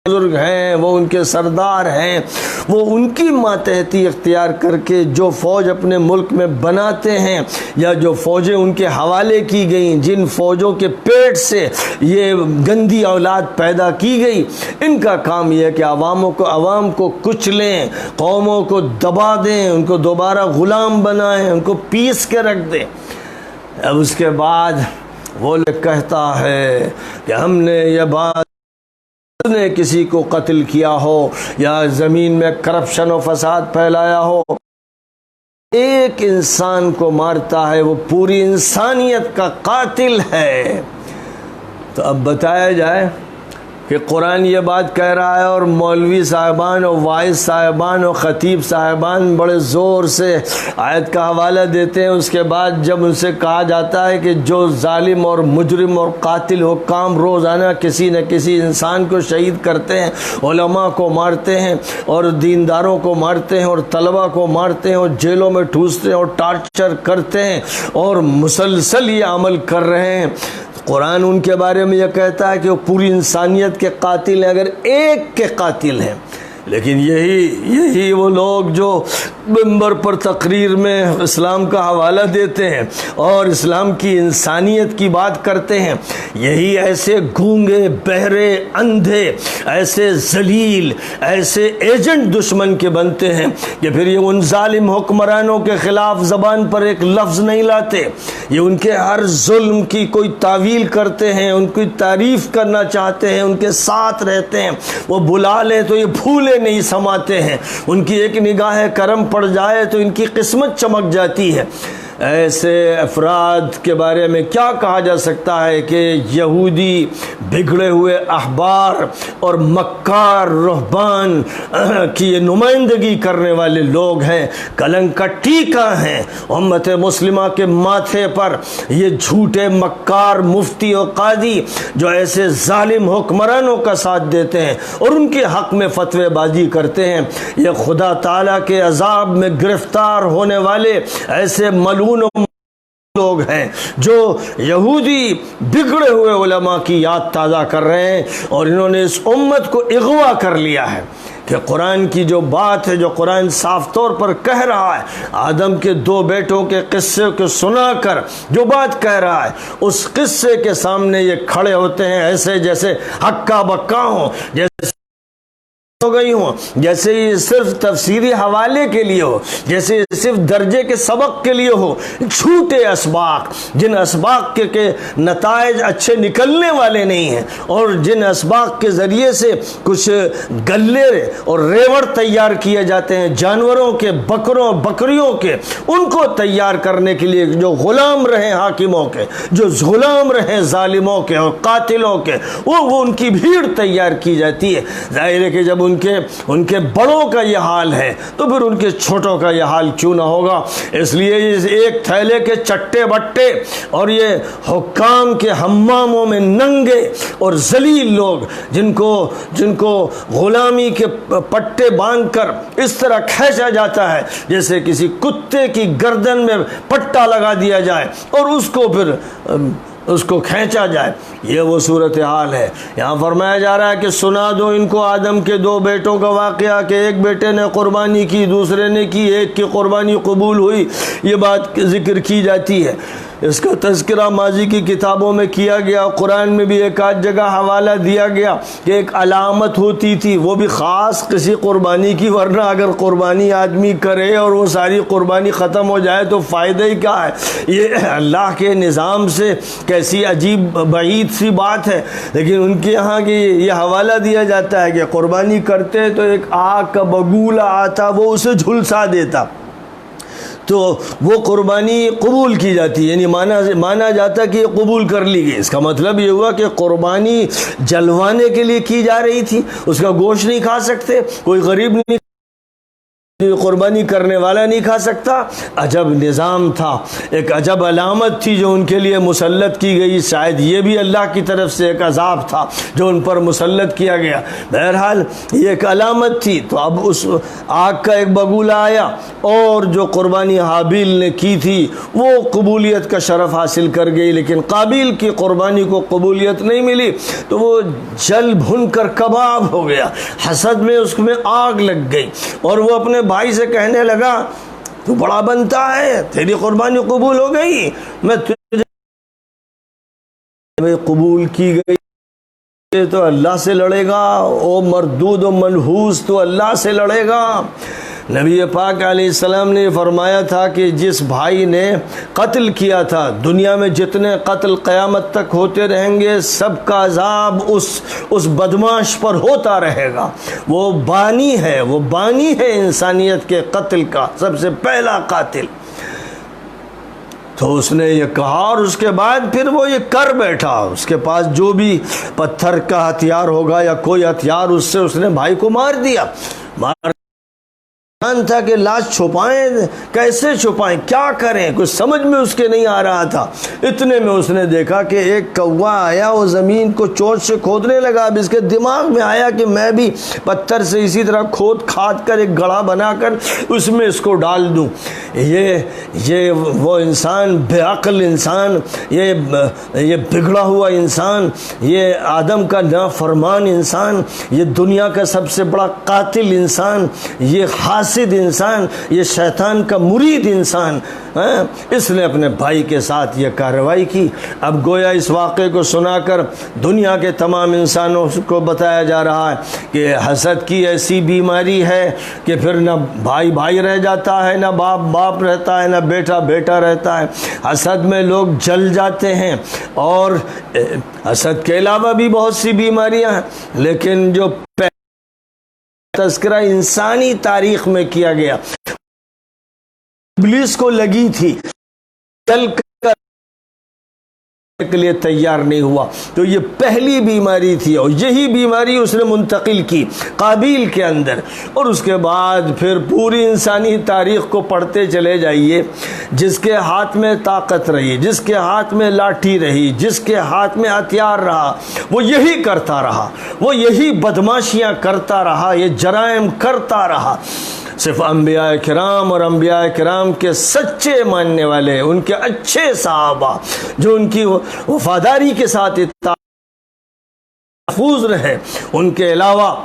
[SPEAKER 1] بزرگ ہیں، وہ ان کے سردار ہیں۔ وہ ان کی ماتحتی اختیار کر کے جو فوج اپنے ملک میں بناتے ہیں یا جو فوجیں ان کے حوالے کی گئیں، جن فوجوں کے پیٹ سے یہ گندی اولاد پیدا کی گئی، ان کا کام یہ ہے کہ عوام کو کچلیں، قوموں کو دبا دیں، ان کو دوبارہ غلام بنائیں، ان کو پیس کے رکھ دیں۔ اب اس کے بعد وہ کہتا ہے کہ ہم نے یہ بات نے کسی کو قتل کیا ہو یا زمین میں کرپشن و فساد پھیلایا ہو، ایک انسان کو مارتا ہے وہ پوری انسانیت کا قاتل ہے۔ تو اب بتایا جائے کہ قرآن یہ بات کہہ رہا ہے اور مولوی صاحبان اور وائز صاحبان اور خطیب صاحبان بڑے زور سے آیت کا حوالہ دیتے ہیں۔ اس کے بعد جب ان سے کہا جاتا ہے کہ جو ظالم اور مجرم اور قاتل حکام روزانہ کسی نہ کسی انسان کو شہید کرتے ہیں، علماء کو مارتے ہیں اور دینداروں کو مارتے ہیں اور طلباء کو مارتے ہیں اور جیلوں میں ٹھوستے ہیں اور ٹارچر کرتے ہیں اور مسلسل یہ عمل کر رہے ہیں، قرآن ان کے بارے میں یہ کہتا ہے کہ وہ پوری انسانیت کے قاتل ہیں اگر ایک کے قاتل ہیں۔ لیکن یہی وہ لوگ جو ممبر پر تقریر میں اسلام کا حوالہ دیتے ہیں اور اسلام کی انسانیت کی بات کرتے ہیں، یہی ایسے گونگے، بہرے، اندھے، ایسے ذلیل، ایسے ایجنٹ دشمن کے بنتے ہیں کہ پھر یہ ان ظالم حکمرانوں کے خلاف زبان پر ایک لفظ نہیں لاتے، یہ ان کے ہر ظلم کی کوئی تعویل کرتے ہیں، ان کی تعریف کرنا چاہتے ہیں، ان کے ساتھ رہتے ہیں، وہ بلا لیں تو یہ بھولے نہیں سماتے ہیں، ان کی ایک نگاہ کرم پڑ جائے تو ان کی قسمت چمک جاتی ہے۔ ایسے افراد کے بارے میں کیا کہا جا سکتا ہے کہ یہودی بگڑے ہوئے احبار اور مکار رہبان کی یہ نمائندگی کرنے والے لوگ ہیں، کلنک کا ٹیکہ ہیں امت مسلمہ کے ماتھے پر۔ یہ جھوٹے مکار مفتی اور قاضی جو ایسے ظالم حکمرانوں کا ساتھ دیتے ہیں اور ان کے حق میں فتوی بازی کرتے ہیں، یہ خدا تعالیٰ کے عذاب میں گرفتار ہونے والے ایسے ملعون لوگ ہیں جو یہودی بگڑے ہوئے علماء کی یاد تازہ کر رہے ہیں، اور انہوں نے اس امت کو اغوا کر لیا ہے کہ قرآن کی جو بات ہے، جو قرآن صاف طور پر کہہ رہا ہے، آدم کے 2 بیٹوں کے قصے کو سنا کر جو بات کہہ رہا ہے، اس قصے کے سامنے یہ کھڑے ہوتے ہیں ایسے جیسے ہکا بکا ہوں، جیسے ہو گئی ہوں، جیسے یہ صرف تفسیری حوالے کے لیے ہو، جیسے صرف درجے کے سبق کے لیے ہو، جھوٹے اسباق، جن اسباق کے نتائج اچھے نکلنے والے نہیں ہیں، اور جن اسباق کے ذریعے سے کچھ گلے اور ریوڑ تیار کیے جاتے ہیں جانوروں کے، بکروں بکریوں کے، ان کو تیار کرنے کے لیے جو غلام رہے حاکموں کے، جو غلام رہے ظالموں کے اور قاتلوں کے، وہ ان کی بھیڑ تیار کی جاتی ہے۔ ظاہر ہے کہ جب ان کے بڑوں کا یہ حال ہے تو پھر ان کے چھوٹوں کا یہ حال کیوں نہ ہوگا۔ اس لیے ایک تھیلے کے چٹے بٹے اور یہ حکام کے حماموں میں ننگے اور ذلیل لوگ جن کو غلامی کے پٹے باندھ کر اس طرح کھینچا جاتا ہے جیسے کسی کتے کی گردن میں پٹا لگا دیا جائے اور اس کو کھینچا جائے، یہ وہ صورتحال ہے۔ یہاں فرمایا جا رہا ہے کہ سنا دو ان کو آدم کے 2 بیٹوں کا واقعہ کہ ایک بیٹے نے قربانی کی، دوسرے نے کی، ایک کی قربانی قبول ہوئی، یہ بات ذکر کی جاتی ہے۔ اس کا تذکرہ ماضی کی کتابوں میں کیا گیا، قرآن میں بھی ایک آدھ جگہ حوالہ دیا گیا کہ ایک علامت ہوتی تھی، وہ بھی خاص کسی قربانی کی، ورنہ اگر قربانی آدمی کرے اور وہ ساری قربانی ختم ہو جائے تو فائدہ ہی کیا ہے؟ یہ اللہ کے نظام سے کیسی عجیب بعید سی بات ہے، لیکن ان کے یہاں کی یہ حوالہ دیا جاتا ہے کہ قربانی کرتے تو ایک آگ کا بگولا آتا، وہ اسے جھلسا دیتا تو وہ قربانی قبول کی جاتی، یعنی مانا جاتا کہ یہ قبول کر لی گئی۔ اس کا مطلب یہ ہوا کہ قربانی جلوانے کے لیے کی جا رہی تھی، اس کا گوشت نہیں کھا سکتے، کوئی غریب نہیں قربانی کرنے والا نہیں کھا سکتا۔ عجب نظام تھا، ایک عجب علامت تھی جو ان کے لیے مسلط کی گئی، شاید یہ بھی اللہ کی طرف سے ایک عذاب تھا جو ان پر مسلط کیا گیا۔ بہرحال یہ ایک علامت تھی، تو اب اس آگ کا ایک بگولا آیا اور جو قربانی حابیل نے کی تھی وہ قبولیت کا شرف حاصل کر گئی، لیکن قابیل کی قربانی کو قبولیت نہیں ملی، تو وہ جل بھن کر کباب ہو گیا، حسد میں اس میں آگ لگ گئی، اور وہ اپنے بھائی سے کہنے لگا تو بڑا بنتا ہے، تیری قربانی قبول ہو گئی، میں تجھے قبول کی گئی تو اللہ سے لڑے گا، او مردود و منحوس تو اللہ سے لڑے گا۔ نبی پاک علیہ السلام نے فرمایا تھا کہ جس بھائی نے قتل کیا تھا، دنیا میں جتنے قتل قیامت تک ہوتے رہیں گے سب کا عذاب اس بدماش پر ہوتا رہے گا۔ وہ بانی ہے انسانیت کے قتل کا، سب سے پہلا قاتل۔ تو اس نے یہ کہا اور اس کے بعد پھر وہ یہ کر بیٹھا، اس کے پاس جو بھی پتھر کا ہتھیار ہوگا یا کوئی ہتھیار، اس نے بھائی کو مار دیا۔ تھا کہ لاش چھپائیں، کیسے چھپائیں، کیا کریں، کچھ سمجھ میں اس کے نہیں آ رہا تھا۔ اتنے میں اس نے دیکھا کہ ایک کوا آیا، وہ زمین کو چونچ سے کھودنے لگا۔ اب اس کے دماغ میں آیا کہ میں بھی پتھر سے اسی طرح کھاد کر ایک گڑھا بنا کر اس میں اس کو ڈال دوں۔ یہ وہ انسان، بے عقل انسان، یہ بگڑا ہوا انسان، یہ آدم کا نافرمان انسان، یہ دنیا کا سب سے بڑا قاتل انسان، یہ حاسد انسان، یہ شیطان کا مرید انسان، اس نے اپنے بھائی کے ساتھ یہ کارروائی کی۔ اب گویا اس واقعے کو سنا کر دنیا کے تمام انسانوں کو بتایا جا رہا ہے کہ حسد کی ایسی بیماری ہے کہ پھر نہ بھائی رہ جاتا ہے، نہ باپ رہتا ہے، نہ بیٹا رہتا ہے۔ حسد میں لوگ جل جاتے ہیں، اور حسد کے علاوہ بھی بہت سی بیماریاں ہیں، لیکن جو تذکرہ انسانی تاریخ میں کیا گیا، ابلیس کو لگی تھی، چل کر کے لیے تیار نہیں ہوا، تو یہ پہلی بیماری تھی، اور یہی بیماری اس نے منتقل کی قابیل کے اندر۔ اور اس کے بعد پھر پوری انسانی تاریخ کو پڑھتے چلے جائیے، جس کے ہاتھ میں طاقت رہی، جس کے ہاتھ میں لاٹھی رہی، جس کے ہاتھ میں ہتھیار رہا، وہ یہی کرتا رہا، وہ یہی بدماشیاں کرتا رہا، یہ جرائم کرتا رہا۔ صرف انبیاء کرام اور انبیاء کرام کے سچے ماننے والے، ان کے اچھے صحابہ جو ان کی وفاداری کے ساتھ محفوظ رہے، ان کے علاوہ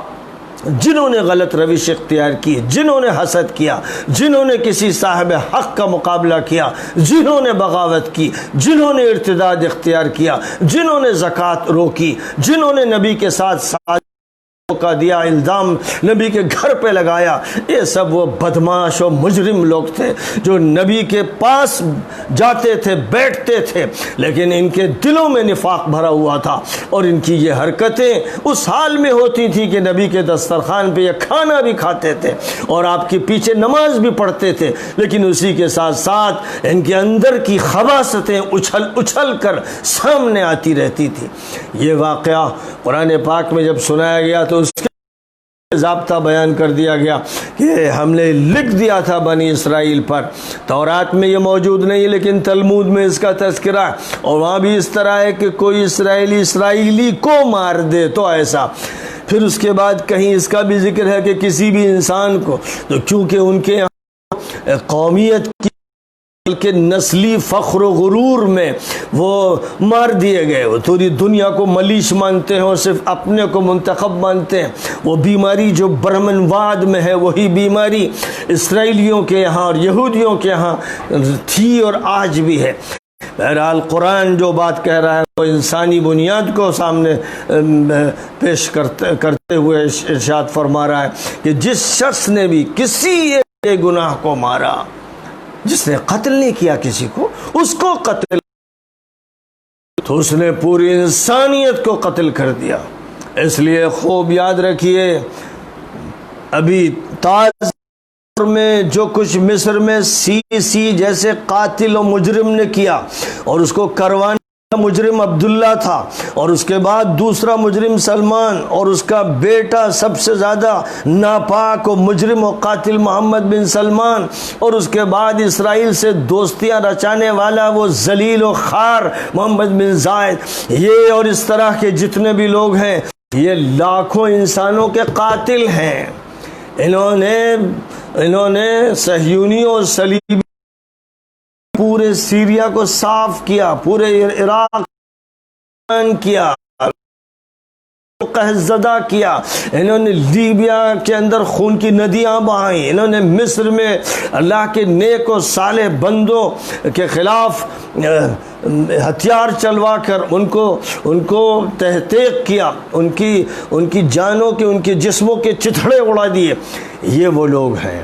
[SPEAKER 1] جنہوں نے غلط روش اختیار کی، جنہوں نے حسد کیا، جنہوں نے کسی صاحب حق کا مقابلہ کیا، جنہوں نے بغاوت کی، جنہوں نے ارتداد اختیار کیا، جنہوں نے زکوٰۃ روکی، جنہوں نے نبی کے ساتھ کا دیا، الزام نبی کے گھر پہ لگایا، یہ سب وہ بدماش اور مجرم لوگ تھے جو نبی کے پاس جاتے تھے، بیٹھتے تھے، لیکن ان کے دلوں میں نفاق بھرا ہوا تھا، اور ان کی یہ حرکتیں اس حال میں ہوتی تھی کہ نبی کے دسترخوان پہ یہ کھانا بھی کھاتے تھے اور آپ کے پیچھے نماز بھی پڑھتے تھے، لیکن اسی کے ساتھ ساتھ ان کے اندر کی خباثتیں اچھل کر سامنے آتی رہتی تھی۔ یہ واقعہ قرآن پاک میں جب سنایا گیا تو اس کے ضابطہ بیان کر دیا گیا کہ ہم نے لکھ دیا تھا بنی اسرائیل پر۔ تورات میں یہ موجود نہیں، لیکن تلمود میں اس کا تذکرہ ہے، اور وہاں بھی اس طرح ہے کہ کوئی اسرائیلی کو مار دے تو ایسا۔ پھر اس کے بعد کہیں اس کا بھی ذکر ہے کہ کسی بھی انسان کو، تو کیونکہ ان کے یہاں قومیت کی بلکہ نسلی فخر و غرور میں وہ مار دیے گئے، وہ پوری دنیا کو ملیش مانتے ہیں اور صرف اپنے کو منتخب مانتے ہیں۔ وہ بیماری جو برہمنواد میں ہے، وہی بیماری اسرائیلیوں کے یہاں اور یہودیوں کے یہاں تھی اور آج بھی ہے۔ بہرحال قرآن جو بات کہہ رہا ہے وہ انسانی بنیاد کو سامنے پیش کرتے ہوئے ارشاد فرما رہا ہے کہ جس شخص نے بھی کسی ایک گناہ کو مارا، جس نے قتل نہیں کیا کسی کو، اس کو قتل، تو اس نے پوری انسانیت کو قتل کر دیا۔ اس لیے خوب یاد رکھیے، ابھی تاز میں جو کچھ مصر میں سی جیسے قاتل و مجرم نے کیا، اور اس کو کروانے کا مجرم عبداللہ تھا، اور اس کے بعد دوسرا مجرم سلمان، اور اس کا بیٹا سب سے زیادہ ناپاک و مجرم و قاتل محمد بن سلمان، اور اس کے بعد اسرائیل سے دوستیاں رچانے والا وہ ذلیل و خار محمد بن زائد، یہ اور اس طرح کے جتنے بھی لوگ ہیں، یہ لاکھوں انسانوں کے قاتل ہیں۔ انہوں نے صہیونیوں اور صلیبی پورے سیریا کو صاف کیا، پورے عراق کیا، قحط کیا، انہوں نے لیبیا کے اندر خون کی ندیاں بہائیں، انہوں نے مصر میں اللہ کے نیک و صالح بندوں کے خلاف ہتھیار چلوا کر ان کو تحقیق کیا، ان کی جانوں کے، ان کے جسموں کے چتھڑے اڑا دیے۔ یہ وہ لوگ ہیں،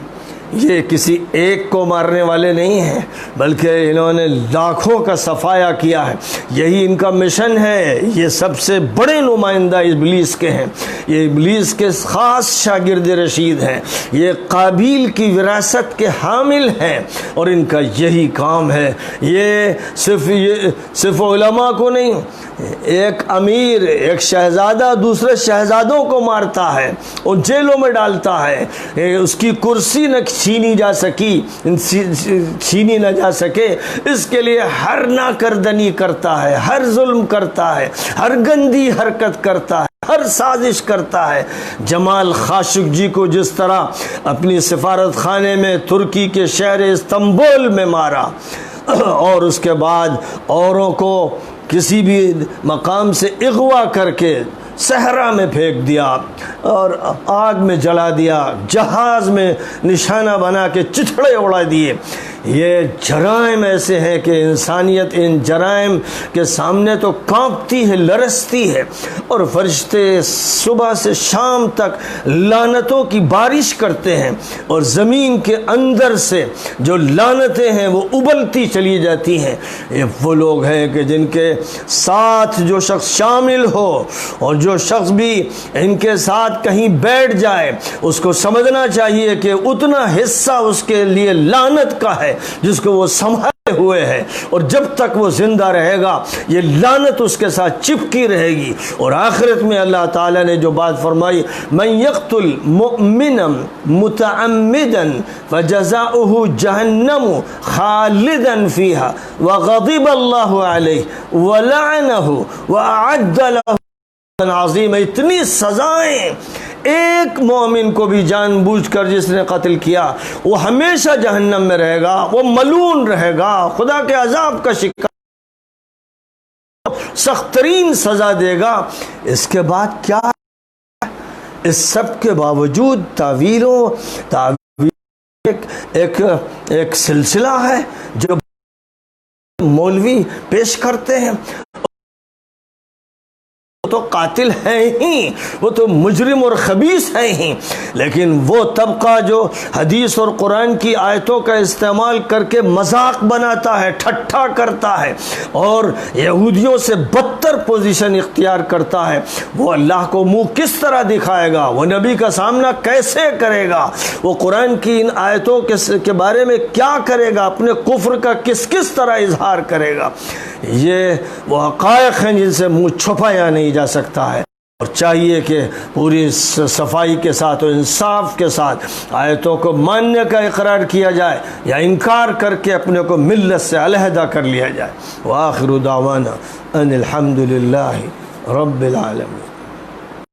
[SPEAKER 1] یہ کسی ایک کو مارنے والے نہیں ہیں، بلکہ انہوں نے لاکھوں کا صفایا کیا ہے۔ یہی ان کا مشن ہے۔ یہ سب سے بڑے نمائندہ ابلیس کے ہیں، یہ ابلیس کے خاص شاگرد رشید ہیں، یہ قابیل کی وراثت کے حامل ہیں، اور ان کا یہی کام ہے۔ یہ صرف علماء کو نہیں، ایک امیر، ایک شہزادہ دوسرے شہزادوں کو مارتا ہے اور جیلوں میں ڈالتا ہے، اس کی کرسی نہ چھینی نہ جا سکے، اس کے لیے ہر ناکردنی کرتا ہے، ہر ظلم کرتا ہے، ہر گندی حرکت کرتا ہے، ہر سازش کرتا ہے۔ جمال خاشق جی کو جس طرح اپنی سفارت خانے میں ترکی کے شہر استنبول میں مارا، اور اس کے بعد اوروں کو کسی بھی مقام سے اغوا کر کے صحرا میں پھینک دیا اور آگ میں جلا دیا، جہاز میں نشانہ بنا کے چتھڑے اڑا دیے۔ یہ جرائم ایسے ہیں کہ انسانیت ان جرائم کے سامنے تو کانپتی ہے، لرزتی ہے، اور فرشتے صبح سے شام تک لعنتوں کی بارش کرتے ہیں، اور زمین کے اندر سے جو لعنتیں ہیں وہ ابلتی چلی جاتی ہیں۔ یہ وہ لوگ ہیں کہ جن کے ساتھ جو شخص شامل ہو، اور جو شخص بھی ان کے ساتھ کہیں بیٹھ جائے، اس کو سمجھنا چاہیے کہ اتنا حصہ اس کے لیے لعنت کا ہے جس کو وہ سنبھالے ہوئے ہے، اور جب تک وہ زندہ رہے گا یہ لعنت اس کے ساتھ چپکی رہے گی۔ اور آخرت میں اللہ تعالیٰ نے جو بات فرمائی، من یقتل مؤمنا متعمدا فجزاؤہ جہنم خالدا فیہا وغضب اللہ علیہ ولعنہ واعد لہ عظیم۔ اتنی سزائیں ایک مومن کو بھی جان بوجھ کر جس نے قتل کیا وہ ہمیشہ جہنم میں رہے گا، وہ ملعون رہے گا، خدا کے عذاب کا شکار، سخت ترین سزا دے گا۔ اس کے بعد کیا؟ اس سب کے باوجود تعویل ایک سلسلہ ہے جو مولوی پیش کرتے ہیں، تو قاتل ہیں ہی، وہ تو مجرم اور خبیث ہیں ہی، لیکن وہ طبقہ جو حدیث اور قرآن کی آیتوں کا استعمال کر کے مذاق بناتا ہے، ٹھٹھا کرتا ہے، اور یہودیوں سے بدتر پوزیشن اختیار کرتا ہے، وہ اللہ کو منہ کس طرح دکھائے گا، وہ نبی کا سامنا کیسے کرے گا، وہ قرآن کی ان آیتوں کے بارے میں کیا کرے گا، اپنے کفر کا کس طرح اظہار کرے گا۔ یہ وہ حقائق ہیں جن سے منہ چھپایا نہیں جا سکتا ہے، اور چاہیے کہ پوری صفائی کے ساتھ اور انصاف کے ساتھ آیتوں کو ماننے کا اقرار کیا جائے، یا انکار کر کے اپنے کو ملت سے علیحدہ کر لیا جائے۔ وآخر دعوانا ان الحمد للہ رب العالمین۔